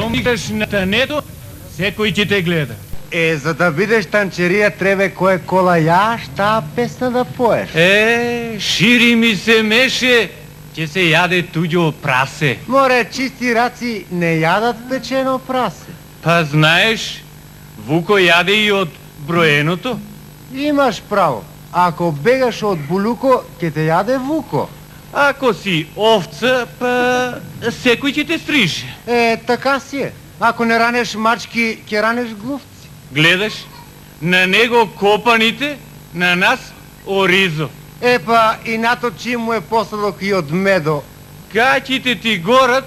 умигаш на тането, секој ќе те гледа. За да бидеш танчерија требе кој кола јаш, таа песна да поеш. Шири ми се меше, ќе се јаде туѓо прасе. Море, чисти раци не јадат печено прасе. Па знаеш, Вуко јаде и од броеното. Имаш право. Ако бегаш од Булуко, ќе те јаде Вуко. Ако си овца, па секој ќе те стриже. Така си е. Ако не ранеш мачки, ќе ранеш глувци. Гледаш, на него копаните, на нас оризо. Па и наточи му е посладок и од медо. Гаќите ти горат,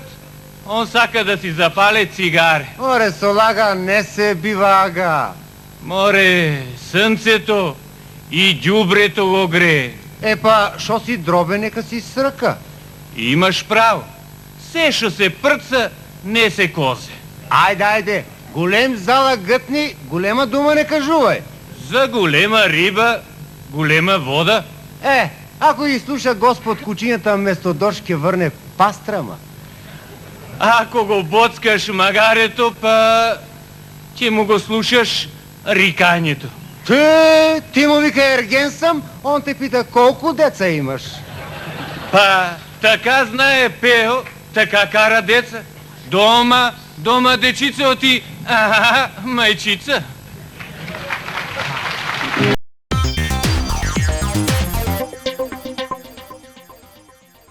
он сака да си запале цигаре. Море, со лага не се бива ага. Море, срцето и ѓубрето го грее. Па, шо си дробе, нека си срка. Имаш право. Се шо се прца, не се козе. Ајде, голем зала гътни, голема дума не кажувај. За голема риба, голема вода. Ако ги слуша Господ кучињата место дошк ќе врне пастрама. Ако го боцкаш магарето, па ќе му го слушаш рикањето. Ти му вика ерген сам, он те пита колку деца имаш. Па, така знае Пео, така кара деца. Дома дечица оти, мајчица.